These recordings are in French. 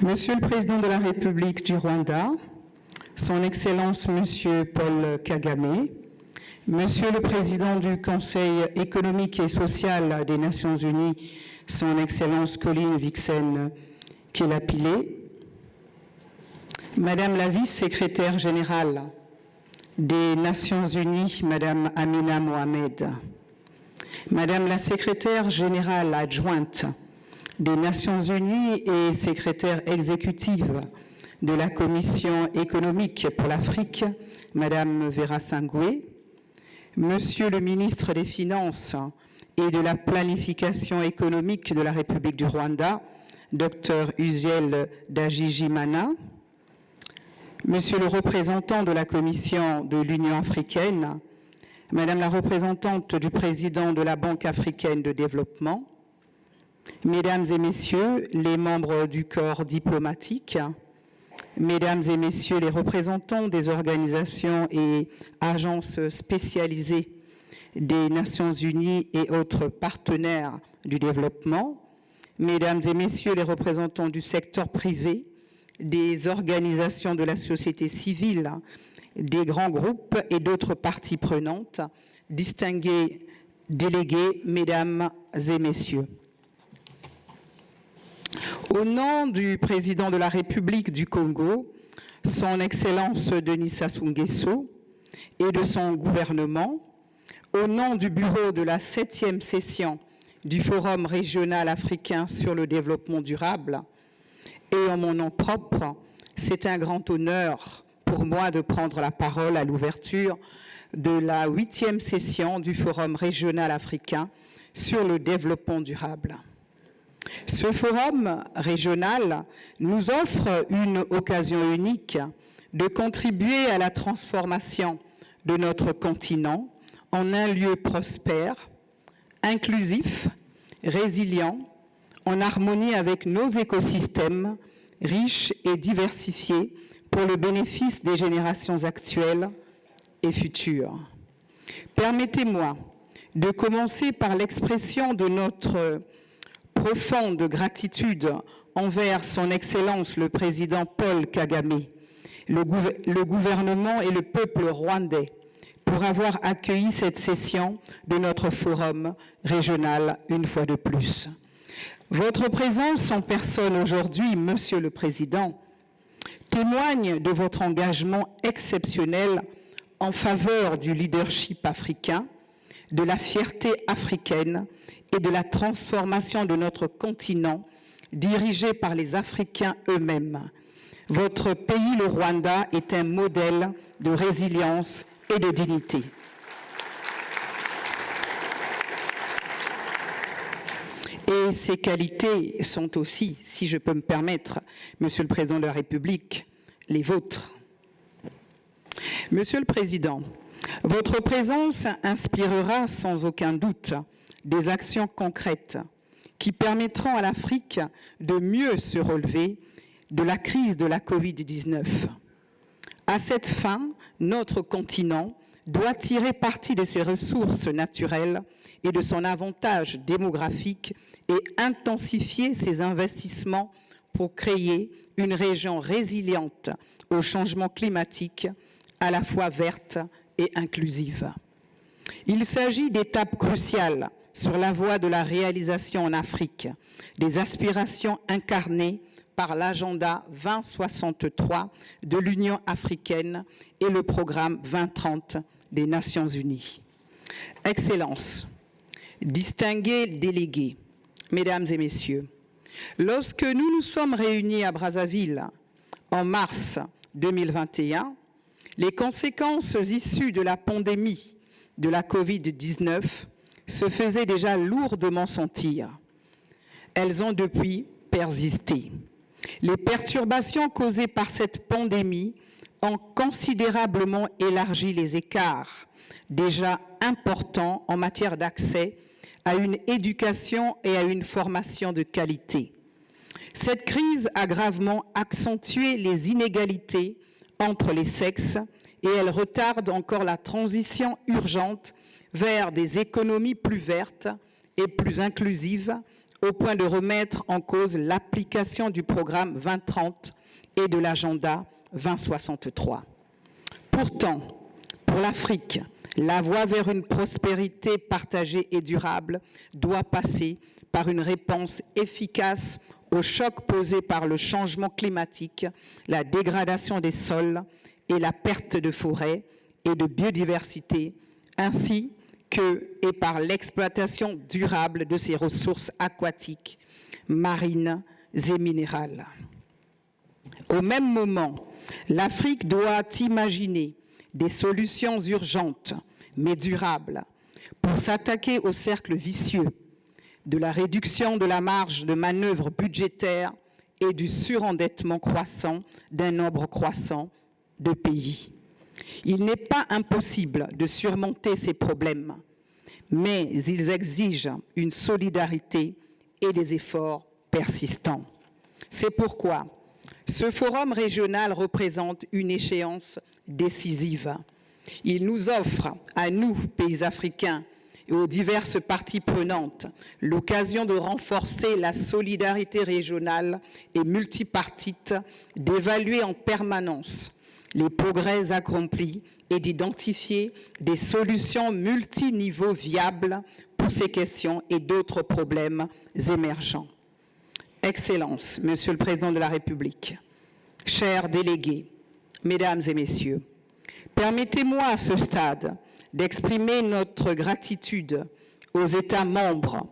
Monsieur le Président de la République du Rwanda, Son Excellence Monsieur Paul Kagame, Monsieur le Président du Conseil économique et social des Nations Unies, Son Excellence Colleen Vixen Kelapilé, Madame la Vice-Secrétaire générale des Nations Unies, Madame Amina Mohamed, Madame la Secrétaire générale adjointe des Nations Unies et secrétaire exécutive de la Commission économique pour l'Afrique, Madame Vera Sangwe, Monsieur le ministre des Finances et de la Planification économique de la République du Rwanda, Dr Uziel Dajijimana, Monsieur le représentant de la Commission de l'Union africaine, Madame la représentante du président de la Banque africaine de développement, Mesdames et Messieurs les membres du corps diplomatique, Mesdames et Messieurs les représentants des organisations et agences spécialisées des Nations Unies et autres partenaires du développement, Mesdames et Messieurs les représentants du secteur privé, des organisations de la société civile, des grands groupes et d'autres parties prenantes, distingués délégués, Mesdames et Messieurs. Au nom du président de la République du Congo, Son Excellence Denis Sassou Nguesso, et de son gouvernement, au nom du bureau de la 7e session du Forum régional africain sur le développement durable, et en mon nom propre, c'est un grand honneur pour moi de prendre la parole à l'ouverture de la 8e session du Forum régional africain sur le développement durable. Ce forum régional nous offre une occasion unique de contribuer à la transformation de notre continent en un lieu prospère, inclusif, résilient, en harmonie avec nos écosystèmes riches et diversifiés pour le bénéfice des générations actuelles et futures. Permettez-moi de commencer par l'expression de notre profonde gratitude envers son Excellence le Président Paul Kagame, le gouvernement et le peuple rwandais pour avoir accueilli cette session de notre forum régional une fois de plus. Votre présence en personne aujourd'hui, Monsieur le Président, témoigne de votre engagement exceptionnel en faveur du leadership africain, de la fierté africaine et de la transformation de notre continent dirigé par les Africains eux-mêmes. Votre pays, le Rwanda, est un modèle de résilience et de dignité. Et ces qualités sont aussi, si je peux me permettre, Monsieur le Président de la République, les vôtres. Monsieur le Président, votre présence inspirera sans aucun doute des actions concrètes qui permettront à l'Afrique de mieux se relever de la crise de la Covid-19. À cette fin, notre continent doit tirer parti de ses ressources naturelles et de son avantage démographique et intensifier ses investissements pour créer une région résiliente au changement climatique, à la fois verte et inclusive. Il s'agit d'étapes cruciales sur la voie de la réalisation en Afrique des aspirations incarnées par l'agenda 2063 de l'Union africaine et le programme 2030 des Nations Unies. Excellences, distingués délégués, Mesdames et Messieurs, lorsque nous nous sommes réunis à Brazzaville en mars 2021, les conséquences issues de la pandémie de la Covid-19 se faisaient déjà lourdement sentir. Elles ont depuis persisté. Les perturbations causées par cette pandémie ont considérablement élargi les écarts déjà importants en matière d'accès à une éducation et à une formation de qualité. Cette crise a gravement accentué les inégalités entre les sexes et elle retarde encore la transition urgente vers des économies plus vertes et plus inclusives au point de remettre en cause l'application du programme 2030 et de l'agenda 2063. Pourtant, pour l'Afrique, la voie vers une prospérité partagée et durable doit passer par une réponse efficace aux chocs posés par le changement climatique, la dégradation des sols et la perte de forêts et de biodiversité, ainsi que et par l'exploitation durable de ses ressources aquatiques, marines et minérales. Au même moment, l'Afrique doit imaginer des solutions urgentes mais durables pour s'attaquer au cercle vicieux de la réduction de la marge de manœuvre budgétaire et du surendettement croissant d'un nombre croissant de pays. Il n'est pas impossible de surmonter ces problèmes, mais ils exigent une solidarité et des efforts persistants. C'est pourquoi ce forum régional représente une échéance décisive. Il nous offre, à nous, pays africains, et aux diverses parties prenantes, l'occasion de renforcer la solidarité régionale et multipartite, d'évaluer en permanence les progrès accomplis et d'identifier des solutions multiniveaux viables pour ces questions et d'autres problèmes émergents. Excellences, Monsieur le Président de la République, chers délégués, Mesdames et Messieurs, permettez-moi à ce stade d'exprimer notre gratitude aux États membres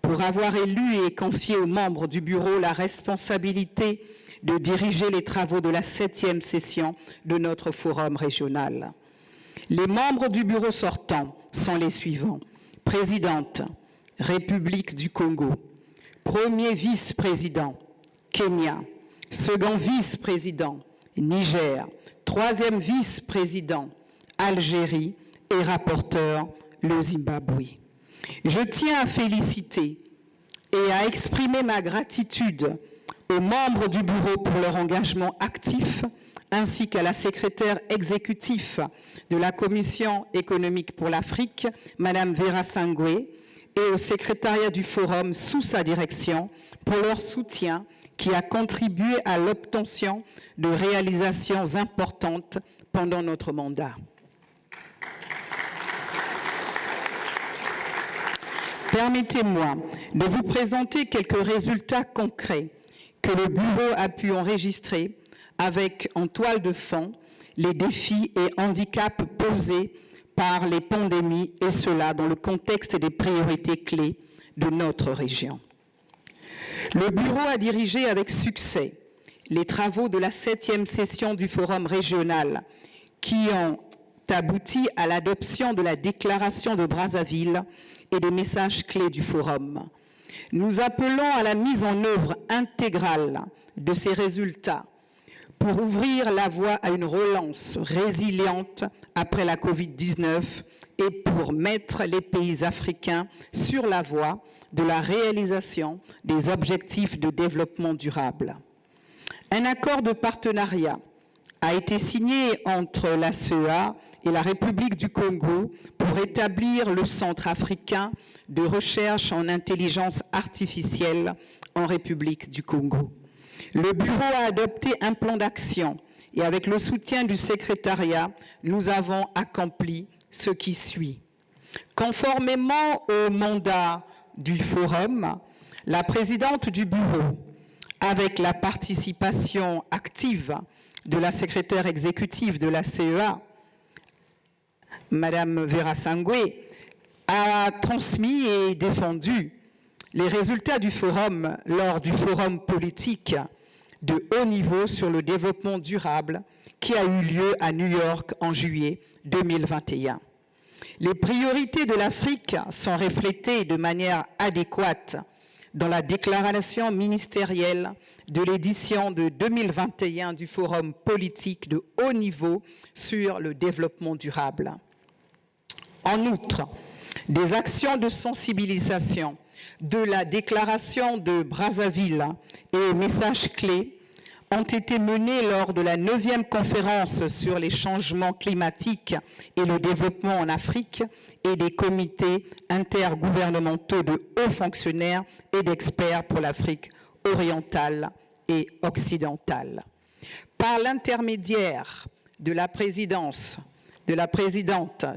pour avoir élu et confié aux membres du Bureau la responsabilité de diriger les travaux de la 7e session de notre forum régional. Les membres du Bureau sortant sont les suivants. Présidente, République du Congo. Premier vice-président, Kenya. Second vice-président, Niger. Troisième vice-président, Algérie. Et rapporteur, le Zimbabwe. Je tiens à féliciter et à exprimer ma gratitude aux membres du Bureau pour leur engagement actif, ainsi qu'à la secrétaire exécutive de la Commission économique pour l'Afrique, Madame Vera Sangwe, et au secrétariat du Forum sous sa direction pour leur soutien qui a contribué à l'obtention de réalisations importantes pendant notre mandat. Permettez-moi de vous présenter quelques résultats concrets que le Bureau a pu enregistrer avec en toile de fond les défis et handicaps posés par les pandémies, et cela dans le contexte des priorités clés de notre région. Le Bureau a dirigé avec succès les travaux de la 7e session du Forum régional qui ont abouti à l'adoption de la déclaration de Brazzaville et des messages clés du Forum. Nous appelons à la mise en œuvre intégrale de ces résultats pour ouvrir la voie à une relance résiliente après la Covid-19 et pour mettre les pays africains sur la voie de la réalisation des objectifs de développement durable. Un accord de partenariat a été signé entre la CEA et la République du Congo pour établir le Centre africain de recherche en intelligence artificielle en République du Congo. Le Bureau a adopté un plan d'action et avec le soutien du secrétariat, nous avons accompli ce qui suit. Conformément au mandat du Forum, la présidente du Bureau, avec la participation active de la secrétaire exécutive de la CEA, Madame Vera Sangwe, a transmis et défendu les résultats du Forum lors du Forum politique de haut niveau sur le développement durable qui a eu lieu à New York en juillet 2021. Les priorités de l'Afrique sont reflétées de manière adéquate dans la déclaration ministérielle de l'édition de 2021 du Forum politique de haut niveau sur le développement durable. En outre, des actions de sensibilisation de la déclaration de Brazzaville et messages clés ont été menées lors de la 9e conférence sur les changements climatiques et le développement en Afrique et des comités intergouvernementaux de hauts fonctionnaires et d'experts pour l'Afrique orientale et occidentale. Par l'intermédiaire de la présidente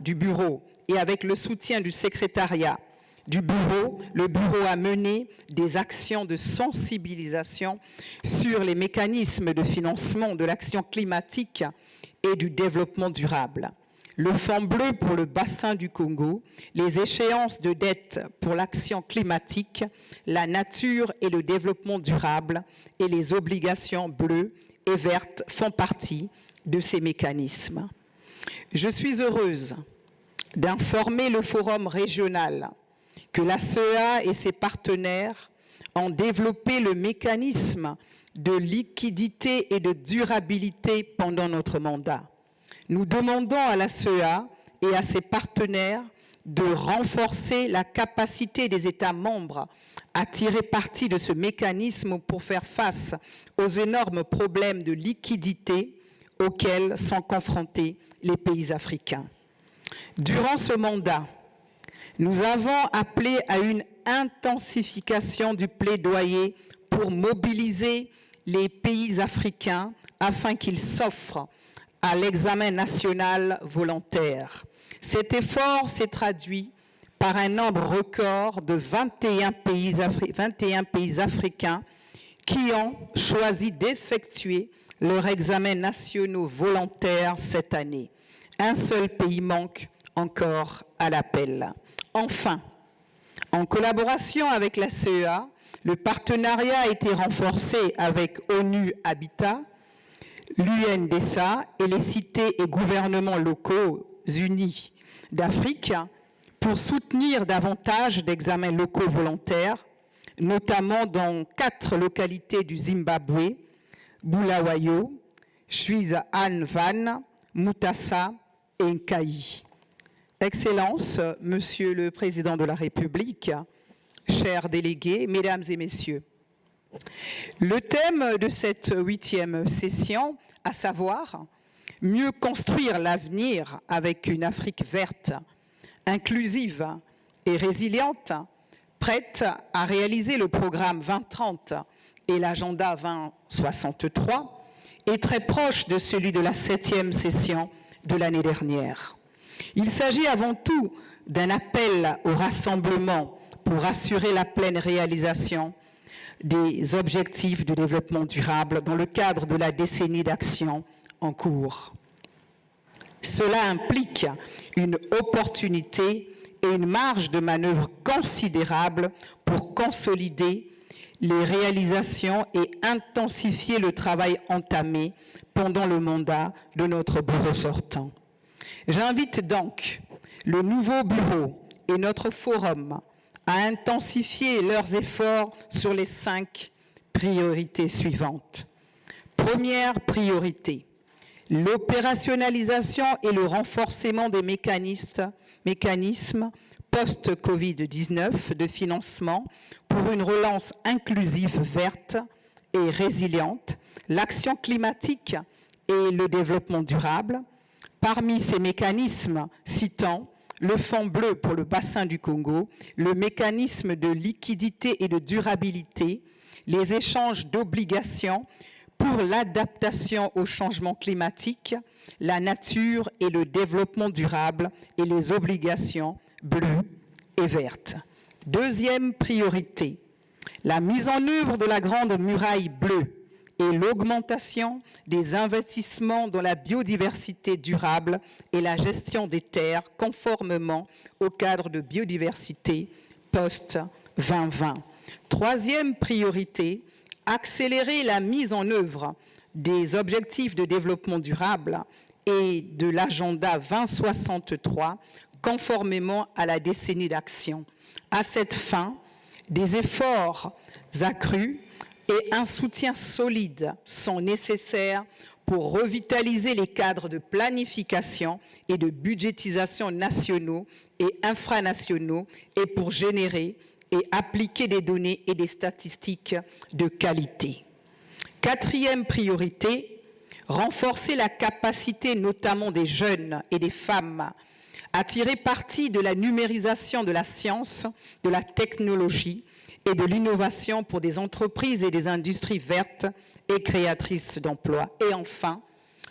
du bureau et avec le soutien du secrétariat du bureau, le bureau a mené des actions de sensibilisation sur les mécanismes de financement de l'action climatique et du développement durable. Le Fonds bleu pour le bassin du Congo, les échéances de dette pour l'action climatique, la nature et le développement durable et les obligations bleues et vertes font partie de ces mécanismes. Je suis heureuse d'informer le Forum régional que la CEA et ses partenaires ont développé le mécanisme de liquidité et de durabilité pendant notre mandat. Nous demandons à la CEA et à ses partenaires de renforcer la capacité des États membres à tirer parti de ce mécanisme pour faire face aux énormes problèmes de liquidité auxquels sont confrontés les pays africains. Durant ce mandat, nous avons appelé à une intensification du plaidoyer pour mobiliser les pays africains afin qu'ils s'offrent à l'examen national volontaire. Cet effort s'est traduit par un nombre record de 21 pays africains qui ont choisi d'effectuer leurs examens nationaux volontaires cette année. Un seul pays manque encore à l'appel. Enfin, en collaboration avec la CEA, le partenariat a été renforcé avec ONU Habitat, l'UNDESA et les cités et gouvernements locaux unis d'Afrique pour soutenir davantage d'examens locaux volontaires, notamment dans 4 localités du Zimbabwe, Bulawayo, Chouiza-Anvan, Mutasa et Nkayi. Excellences, Monsieur le Président de la République, chers délégués, Mesdames et Messieurs, le thème de cette 8e session, à savoir « Mieux construire l'avenir avec une Afrique verte, inclusive et résiliente, prête à réaliser le programme 2030 et l'agenda 2063 » est très proche de celui de la 7e session de l'année dernière. Il s'agit avant tout d'un appel au rassemblement pour assurer la pleine réalisation des objectifs de développement durable dans le cadre de la décennie d'action en cours. Cela implique une opportunité et une marge de manœuvre considérable pour consolider les réalisations et intensifier le travail entamé pendant le mandat de notre bureau sortant. J'invite donc le nouveau bureau et notre forum à intensifier leurs efforts sur les 5 priorités suivantes. Première priorité, l'opérationnalisation et le renforcement des mécanismes post-Covid-19 de financement pour une relance inclusive, verte et résiliente, l'action climatique et le développement durable. Parmi ces mécanismes, citons le Fonds bleu pour le bassin du Congo, le mécanisme de liquidité et de durabilité, les échanges d'obligations pour l'adaptation au changement climatique, la nature et le développement durable et les obligations bleues et vertes. Deuxième priorité, la mise en œuvre de la Grande Muraille bleue et l'augmentation des investissements dans la biodiversité durable et la gestion des terres conformément au cadre de biodiversité post-2020. Troisième priorité, accélérer la mise en œuvre des objectifs de développement durable et de l'agenda 2063 conformément à la décennie d'action. À cette fin, des efforts accrus et un soutien solide sont nécessaires pour revitaliser les cadres de planification et de budgétisation nationaux et infranationaux et pour générer et appliquer des données et des statistiques de qualité. Quatrième priorité, renforcer la capacité notamment des jeunes et des femmes à tirer parti de la numérisation de la science, de la technologie et de l'innovation pour des entreprises et des industries vertes et créatrices d'emplois. Et enfin,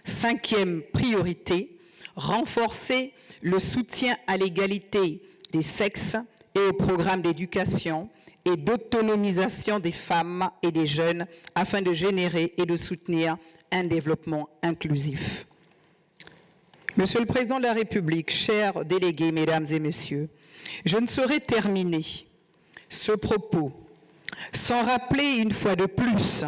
cinquième priorité, renforcer le soutien à l'égalité des sexes et au programme d'éducation et d'autonomisation des femmes et des jeunes afin de générer et de soutenir un développement inclusif. Monsieur le Président de la République, chers délégués, mesdames et messieurs, je ne saurais terminer ce propos sans rappeler une fois de plus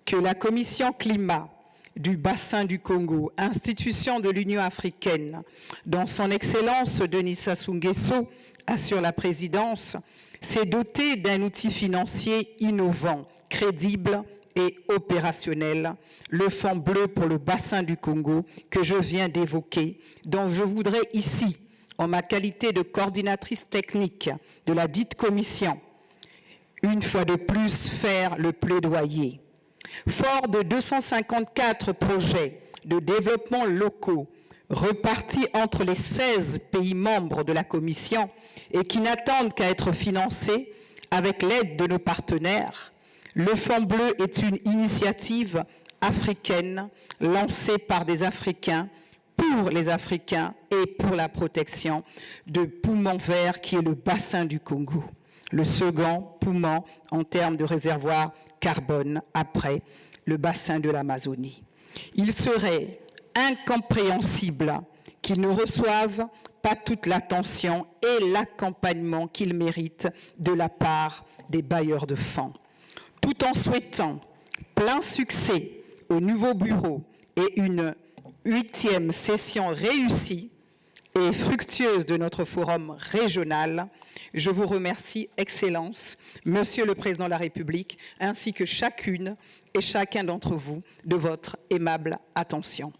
que la Commission climat du bassin du Congo, institution de l'Union africaine, dont son Excellence Denis Sassou Nguesso assure la présidence, s'est dotée d'un outil financier innovant, crédible et opérationnel, le Fonds bleu pour le bassin du Congo que je viens d'évoquer, dont je voudrais ici, en ma qualité de coordinatrice technique de la dite commission, une fois de plus faire le plaidoyer. Fort de 254 projets de développement locaux repartis entre les 16 pays membres de la Commission et qui n'attendent qu'à être financés avec l'aide de nos partenaires, le Fonds bleu est une initiative africaine lancée par des Africains pour les Africains et pour la protection de poumons verts qui est le bassin du Congo, le second poumon en termes de réservoir carbone après le bassin de l'Amazonie. Il serait incompréhensible qu'ils ne reçoivent pas toute l'attention et l'accompagnement qu'ils méritent de la part des bailleurs de fonds. Tout en souhaitant plein succès au nouveau bureau et une 8e session réussie et fructueuse de notre forum régional, je vous remercie, Excellence, Monsieur le Président de la République, ainsi que chacune et chacun d'entre vous de votre aimable attention.